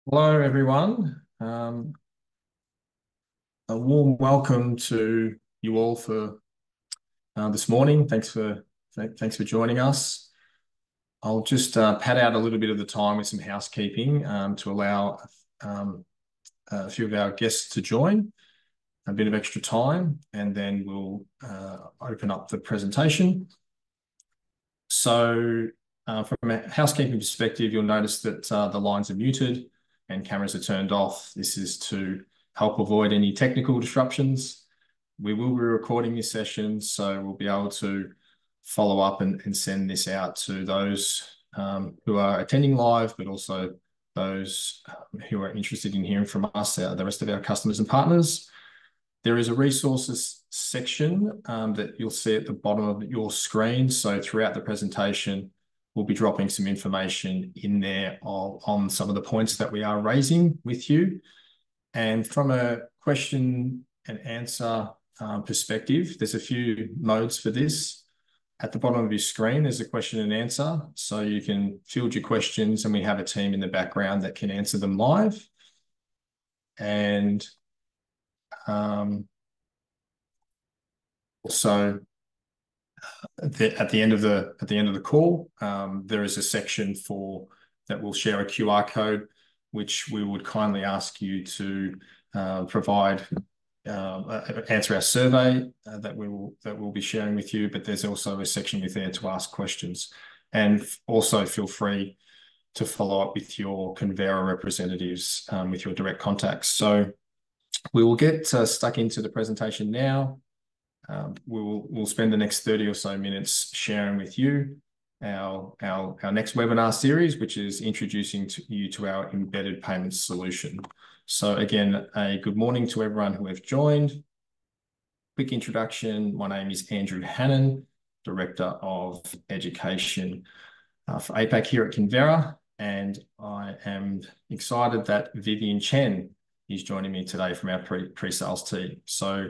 Hello, everyone. A warm welcome to you all for this morning. Thanks for joining us. I'll just pad out a little bit of the time with some housekeeping to allow a few of our guests to join, a bit of extra time, and then we'll open up the presentation. So, from a housekeeping perspective, you'll notice that the lines are muted and cameras are turned off. This is to help avoid any technical disruptions. We will be recording this session, so we'll be able to follow up and send this out to those who are attending live, but also those who are interested in hearing from us, the rest of our customers and partners. There is a resources section that you'll see at the bottom of your screen. So throughout the presentation, we'll be dropping some information in there on some of the points that we are raising with you. And from a question and answer perspective, there's a few modes for this. At the bottom of your screen, there's a question and answer. So you can field your questions and we have a team in the background that can answer them live. And also, at the end of the call, there is a section that will share a QR code, which we would kindly ask you to provide answer our survey that we'll be sharing with you. But there's also a section with there to ask questions, and also feel free to follow up with your Convera representatives with your direct contacts. So we will get stuck into the presentation now. We'll spend the next 30 or so minutes sharing with you our next webinar series, which is introducing you to our embedded payments solution. So again, a good morning to everyone who have joined. Quick introduction. My name is Andrew Hannon, Director of Education for APAC here at Convera, and I am excited that Vivian Chen is joining me today from our pre-sales team. So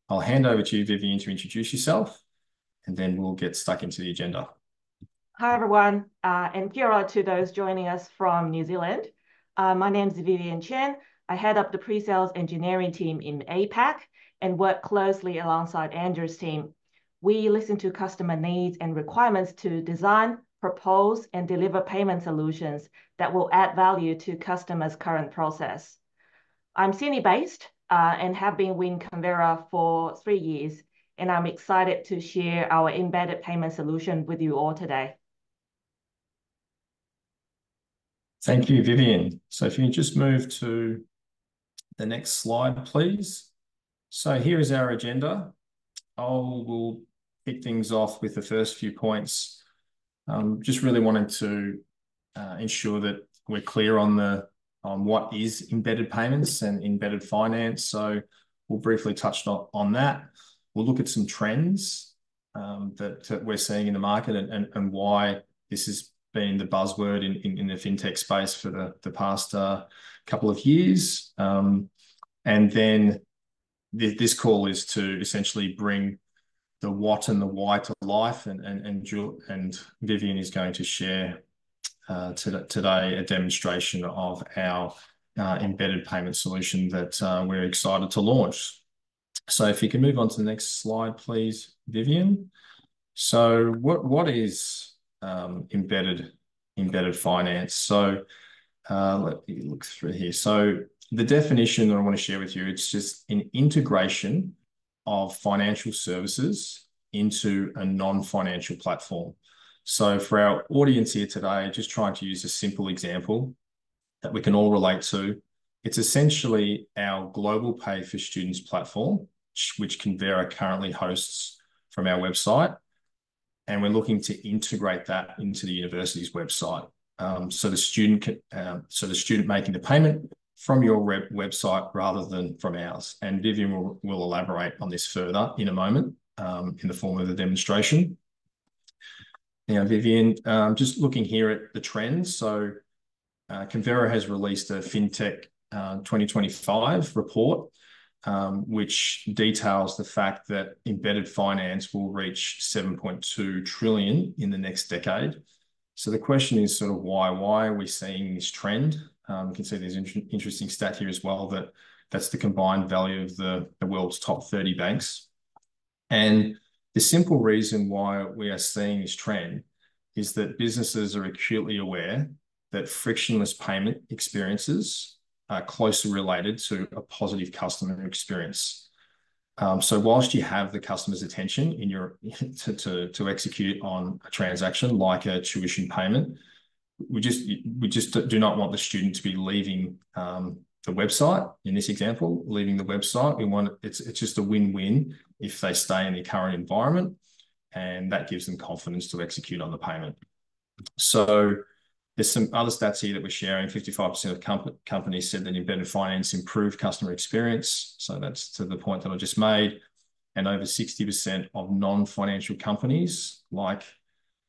I'll hand over to you, Vivian, to introduce yourself, and then we'll get stuck into the agenda. Hi, everyone, and kia ora to those joining us from New Zealand. My name is Vivian Chen. I head up the pre-sales engineering team in APAC and work closely alongside Andrew's team. We listen to customer needs and requirements to design, propose, and deliver payment solutions that will add value to customers' current process. I'm Sydney-based and have been with Convera for 3 years, and I'm excited to share our embedded payment solution with you all today. Thank you, Vivian. So if you can just move to the next slide, please. So here is our agenda. We'll kick things off with the first few points. Just really wanted to ensure that we're clear on what is embedded payments and embedded finance. So we'll briefly touch on that. We'll look at some trends that we're seeing in the market and why this has been the buzzword in the fintech space for the past couple of years. And then this call is to essentially bring the what and the why to life, and Vivian is going to share today a demonstration of our embedded payment solution that we're excited to launch. So if you can move on to the next slide, please, Vivian. So what is embedded finance? So let me look through here. So the definition that I want to share with you, it's just an integration of financial services into a non-financial platform. So for our audience here today, just trying to use a simple example that we can all relate to. It's essentially our global pay for students platform, which Convera currently hosts from our website. And we're looking to integrate that into the university's website. So the student making the payment from your website rather than from ours. And Vivian will elaborate on this further in a moment in the form of the demonstration. Now, Vivian, just looking here at the trends. So Convera has released a FinTech 2025 report, which details the fact that embedded finance will reach 7.2 trillion in the next decade. So the question is sort of why? Why are we seeing this trend? You can see there's an interesting stat here as well that that's the combined value of the world's top 30 banks. And the simple reason why we are seeing this trend is that businesses are acutely aware that frictionless payment experiences are closely related to a positive customer experience. So whilst you have the customer's attention in your to execute on a transaction like a tuition payment, we just do not want the student to be leaving the website. In this example, leaving the website, we want it's just a win-win if they stay in the current environment, and that gives them confidence to execute on the payment. So there's some other stats here that we're sharing. 55% of companies said that embedded finance improved customer experience. So that's to the point that I just made. And over 60% of non-financial companies, like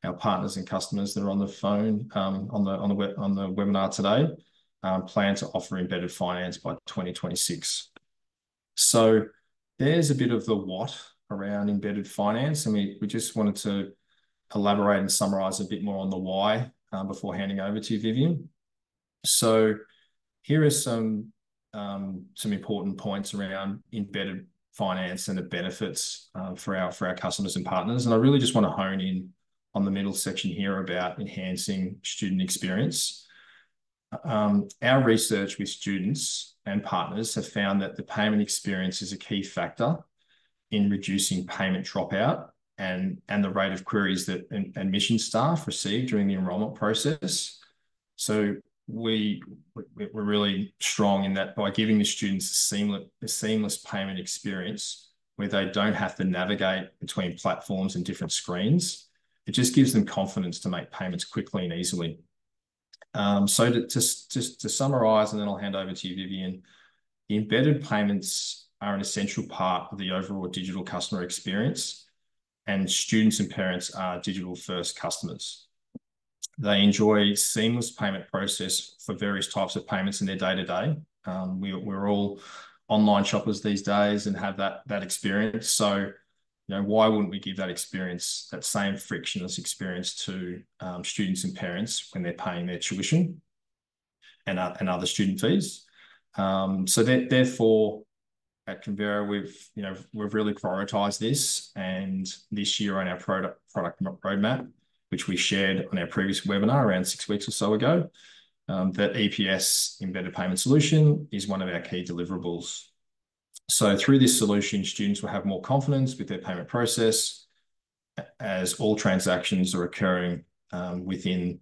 our partners and customers that are on the phone on the webinar today, plan to offer embedded finance by 2026. So there's a bit of the what around embedded finance, and we just wanted to elaborate and summarize a bit more on the why before handing over to you, Vivian. So here are some important points around embedded finance and the benefits for our customers and partners. And I really just want to hone in on the middle section here about enhancing student experience. Our research with students and partners have found that the payment experience is a key factor in reducing payment dropout and the rate of queries that admission staff receive during the enrolment process. So we're really strong in that by giving the students a seamless payment experience where they don't have to navigate between platforms and different screens. It just gives them confidence to make payments quickly and easily. So to summarize, and then I'll hand over to you, Vivian, the embedded payments are an essential part of the overall digital customer experience, and students and parents are digital first customers. They enjoy seamless payment process for various types of payments in their day-to-day. We're all online shoppers these days and have that experience. So, why wouldn't we give that experience, that same frictionless experience to students and parents when they're paying their tuition and other student fees? So therefore, at Convera, we've really prioritized this, and this year on our product roadmap, which we shared on our previous webinar around 6 weeks or so ago, that EPS embedded payment solution is one of our key deliverables. So through this solution, students will have more confidence with their payment process as all transactions are occurring within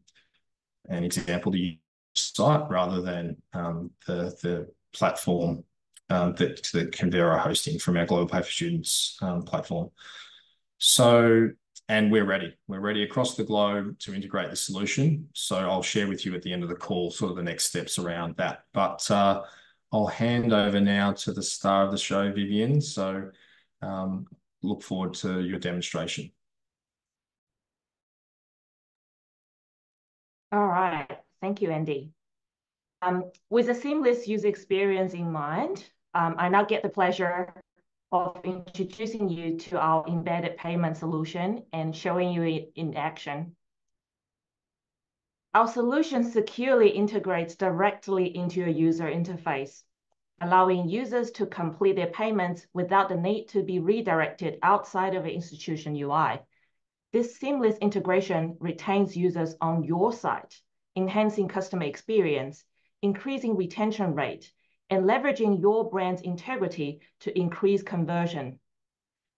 an example, the site rather than the platform that Convera are hosting from our Global Pay for Students platform. So, and we're ready across the globe to integrate the solution. So I'll share with you at the end of the call sort of the next steps around that. But I'll hand over now to the star of the show, Vivian. So look forward to your demonstration. All right, thank you, Andy. With a seamless user experience in mind, I now get the pleasure of introducing you to our embedded payment solution and showing you it in action. Our solution securely integrates directly into your user interface, allowing users to complete their payments without the need to be redirected outside of an institution UI. This seamless integration retains users on your site, enhancing customer experience, increasing retention rate, and leveraging your brand's integrity to increase conversion.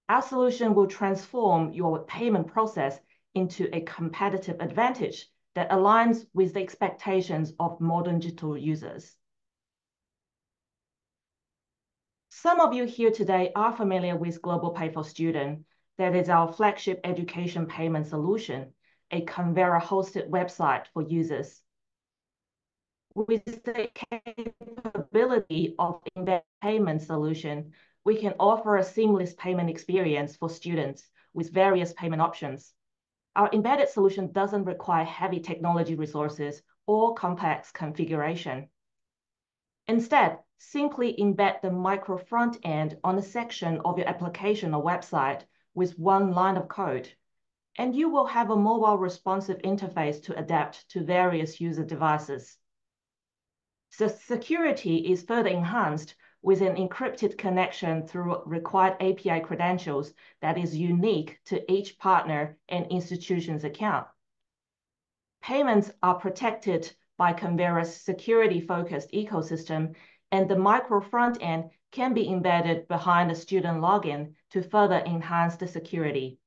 Our solution will transform your payment process into a competitive advantage that aligns with the expectations of modern digital users. Some of you here today are familiar with Global Pay for Student. That is our flagship education payment solution, a Convera-hosted website for users. With the capability of embedded payment solution, we can offer a seamless payment experience for students with various payment options. Our embedded solution doesn't require heavy technology resources or complex configuration. Instead, simply embed the micro front end on a section of your application or website with one line of code. and you will have a mobile responsive interface to adapt to various user devices. So security is further enhanced with an encrypted connection through required API credentials that is unique to each partner and institution's account. Payments are protected by Convera's security-focused ecosystem, and the micro front end can be embedded behind the student login to further enhance the security.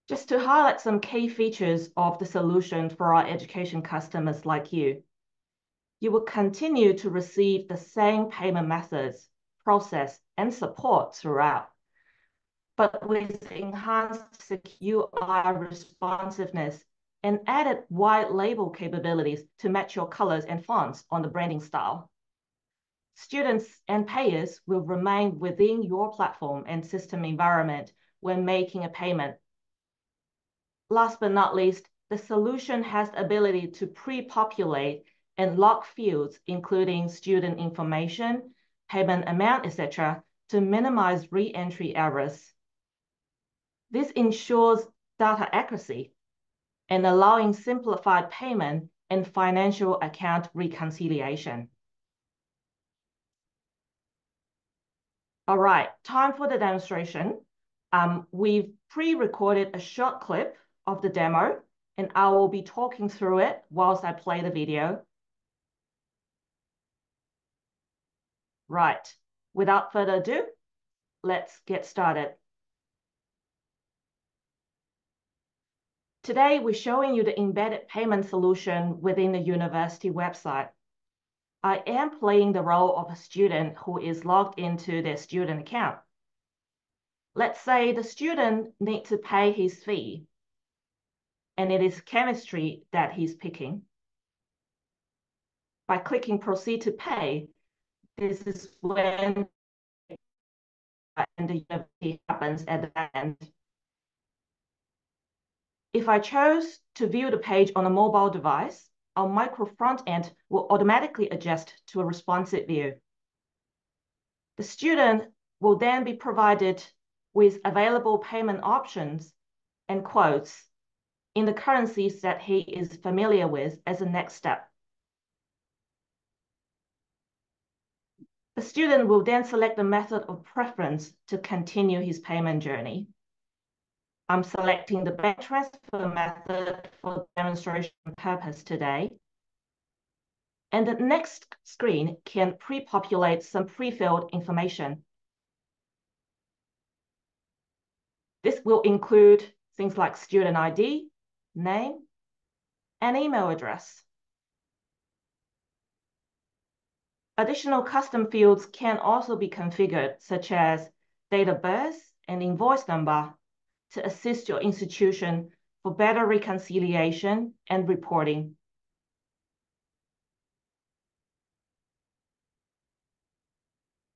Just to highlight some key features of the solution for our education customers like you, you will continue to receive the same payment methods, process, and support throughout, but with enhanced UI responsiveness and added white label capabilities to match your colors and fonts on the branding style. Students and payers will remain within your platform and system environment when making a payment. Last but not least, the solution has the ability to pre-populate and lock fields, including student information, payment amount, etc., to minimize re-entry errors. This ensures data accuracy and allowing simplified payment and financial account reconciliation. All right, time for the demonstration. We've pre-recorded a short clip of the demo, and I will be talking through it whilst I play the video. Right, without further ado, let's get started. Today, we're showing you the embedded payment solution within the university website. I am playing the role of a student who is logged into their student account. Let's say the student needs to pay his fee, and it is chemistry that he's picking. By clicking proceed to pay, this is when the university happens at the end. If I chose to view the page on a mobile device, our micro front end will automatically adjust to a responsive view. The student will then be provided with available payment options and quotes in the currencies that he is familiar with as a next step. The student will then select the method of preference to continue his payment journey. I'm selecting the bank transfer method for demonstration purpose today. And the next screen can pre-populate some pre-filled information. This will include things like student ID, name, and email address. Additional custom fields can also be configured, such as date of birth and invoice number, to assist your institution for better reconciliation and reporting.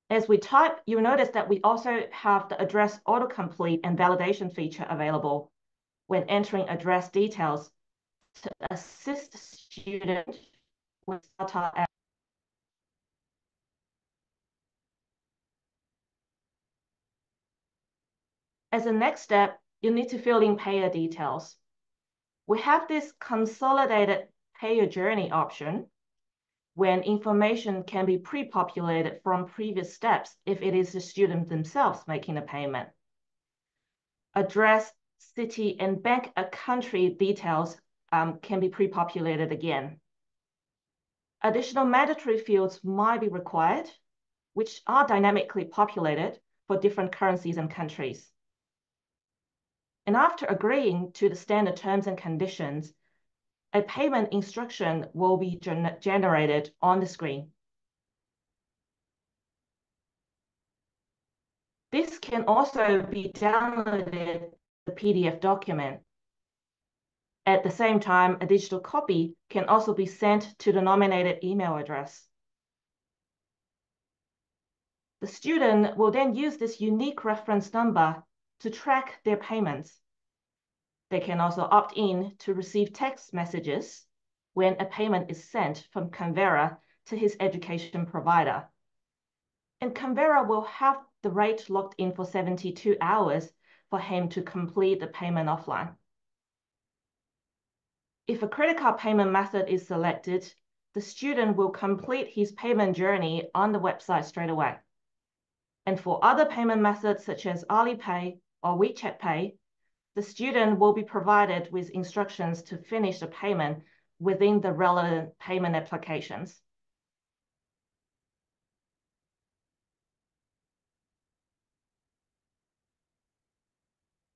As we type, you'll notice that we also have the address autocomplete and validation feature available when entering address details to assist the student with data errors. As a next step, you need to fill in payer details. We have this consolidated payer journey option when information can be pre-populated from previous steps if it is the student themselves making a payment. Address, city, and bank country details can be pre-populated again. Additional mandatory fields might be required, which are dynamically populated for different currencies and countries. And after agreeing to the standard terms and conditions, a payment instruction will be generated on the screen. This can also be downloaded the PDF document. At the same time, a digital copy can also be sent to the nominated email address. The student will then use this unique reference number to track their payments. They can also opt in to receive text messages when a payment is sent from Convera to his education provider. And Convera will have the rate locked in for 72 hours for him to complete the payment offline. If a credit card payment method is selected, the student will complete his payment journey on the website straight away. And for other payment methods such as Alipay or WeChat Pay, the student will be provided with instructions to finish the payment within the relevant payment applications.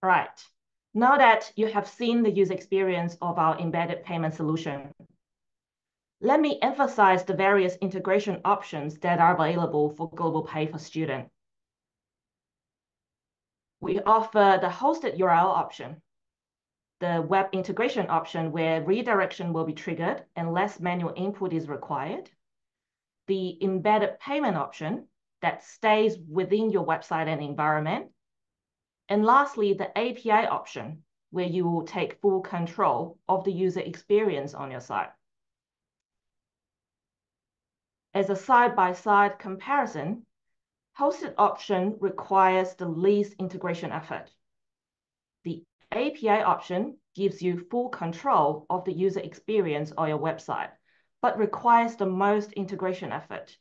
Right. Now that you have seen the user experience of our embedded payment solution, let me emphasize the various integration options that are available for Global Pay for Student. We offer the hosted URL option, the web integration option where redirection will be triggered and less manual input is required, the embedded payment option that stays within your website and environment, and lastly, the API option where you will take full control of the user experience on your site. As a side-by-side comparison, hosted option requires the least integration effort. The API option gives you full control of the user experience on your website, but requires the most integration effort.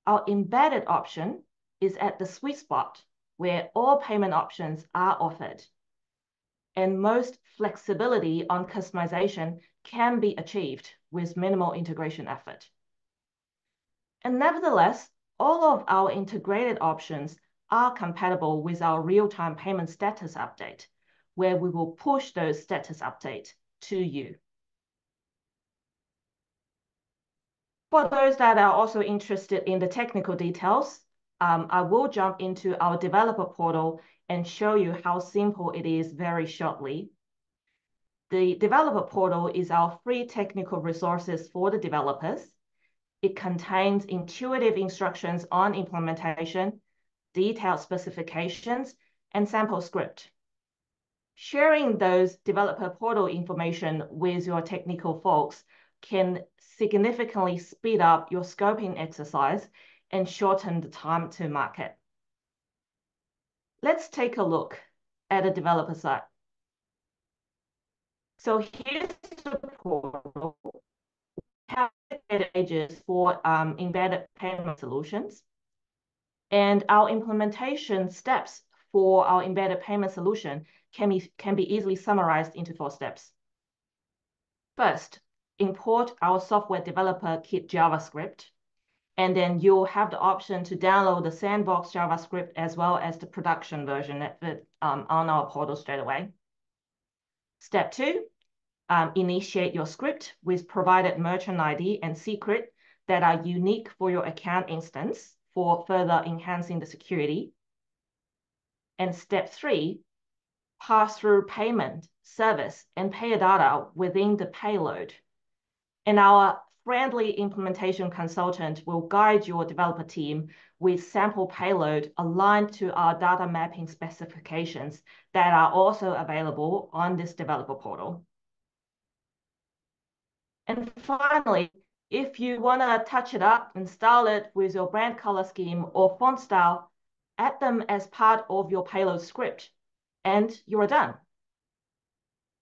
Our embedded option is at the sweet spot where all payment options are offered, and most flexibility on customization can be achieved with minimal integration effort. And nevertheless, all of our integrated options are compatible with our real-time payment status update, where we will push those status updates to you. For those that are also interested in the technical details, I will jump into our developer portal and show you how simple it is very shortly. The developer portal is our free technical resources for the developers. It contains intuitive instructions on implementation, detailed specifications, and sample script. Sharing those developer portal information with your technical folks can significantly speed up your scoping exercise and shorten the time to market. Let's take a look at a developer site. So here's the portal. Have pages for embedded payment solutions. And our implementation steps for our embedded payment solution can be easily summarized into 4 steps. First, import our software developer kit JavaScript, and then you'll have the option to download the sandbox JavaScript as well as the production version on our portal straight away. Step 2, initiate your script with provided merchant ID and secret that are unique for your account instance for further enhancing the security. And step 3, pass through payment, service, and payer data within the payload. And our friendly implementation consultant will guide your developer team with sample payload aligned to our data mapping specifications that are also available on this developer portal. And finally, if you want to touch it up and style it with your brand color scheme or font style, add them as part of your payload script, and you're done.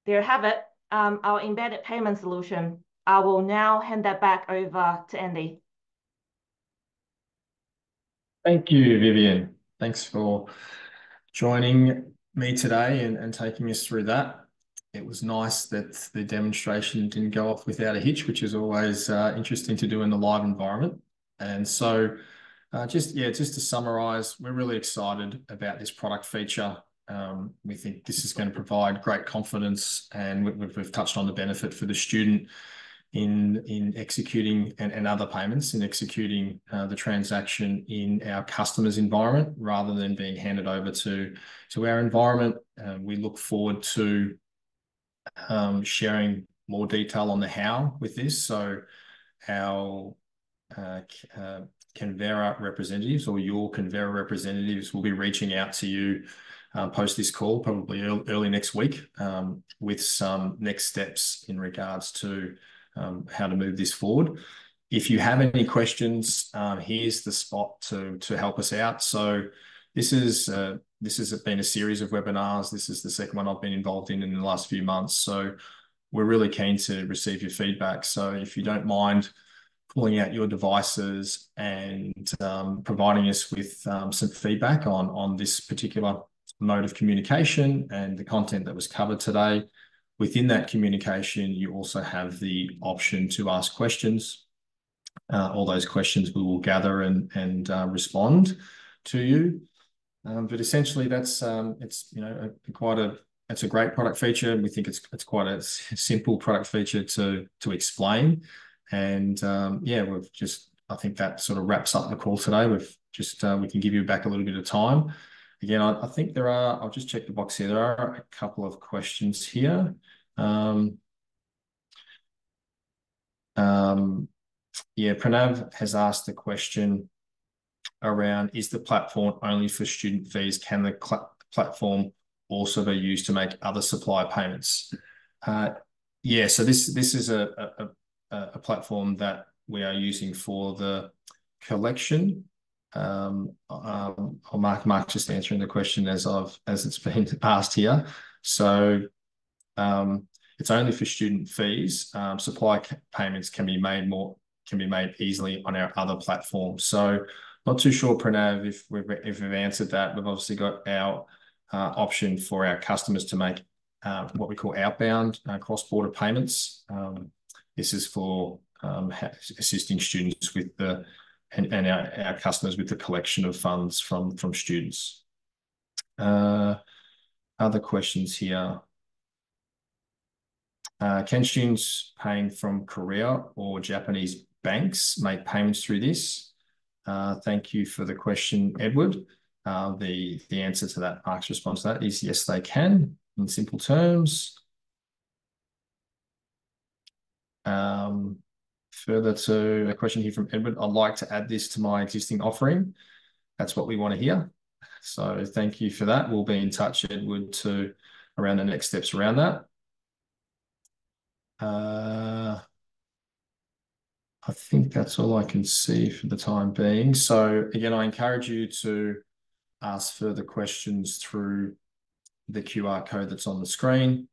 There you have it, our embedded payment solution. I will now hand that back over to Andy. Thank you, Vivian. Thanks for joining me today and taking us through that. It was nice that the demonstration didn't go off without a hitch, which is always interesting to do in the live environment. And so just to summarize, we're really excited about this product feature. We think this is going to provide great confidence, and we've touched on the benefit for the student in executing and other payments in executing the transaction in our customer's environment rather than being handed over to our environment. We look forward to sharing more detail on the how with this. So our Convera representatives or your Convera representatives will be reaching out to you post this call, probably early next week, with some next steps in regards to how to move this forward. If you have any questions, here's the spot to help us out. So this is this has been a series of webinars. This is the second one I've been involved in the last few months. So we're really keen to receive your feedback. So if you don't mind pulling out your devices and providing us with some feedback on this particular mode of communication and the content that was covered today. Within that communication, you also have the option to ask questions. All those questions we will gather and respond to you. But essentially, that's it's it's a great product feature. We think it's quite a simple product feature to explain. And yeah, I think that sort of wraps up the call today. We can give you back a little bit of time. Again, I think I'll just check the box here. There are a couple of questions here. Yeah, Pranav has asked the question around, is the platform only for student fees? Can the platform also be used to make other supply payments? Yeah, so this is a platform that we are using for the collection. Mark just answering the question as it's been asked here. So it's only for student fees. Supply payments can be made easily on our other platforms. So not too sure, Pranav, if we've answered that. We've obviously got our option for our customers to make what we call outbound cross-border payments. This is for assisting students with and our customers with the collection of funds from students. Other questions here. Can students paying from Korea or Japanese banks make payments through this? Thank you for the question, Edward. The answer to that, Mark's response to that is yes, they can, in simple terms. Further to a question here from Edward, I'd like to add this to my existing offering. That's what we want to hear. So thank you for that. We'll be in touch, Edward, around the next steps around that. I think that's all I can see for the time being. So again, I encourage you to ask further questions through the QR code that's on the screen,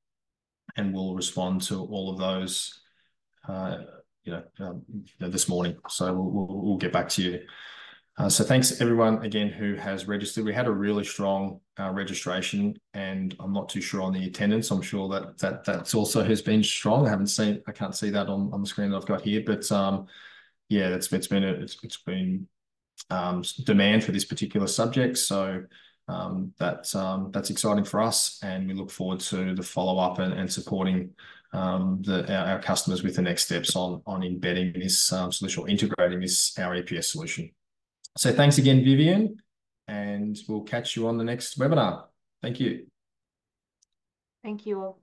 and we'll respond to all of those this morning. So we'll get back to you. So thanks everyone again who has registered. We had a really strong registration, and I'm not too sure on the attendance. I'm sure that's also has been strong. I can't see that on the screen that I've got here, but yeah, it's been demand for this particular subject. So that's exciting for us, and we look forward to the follow up and supporting our customers with the next steps on embedding this solution or integrating our EPS solution. So thanks again, Vivian, and we'll catch you on the next webinar. Thank you. Thank you all.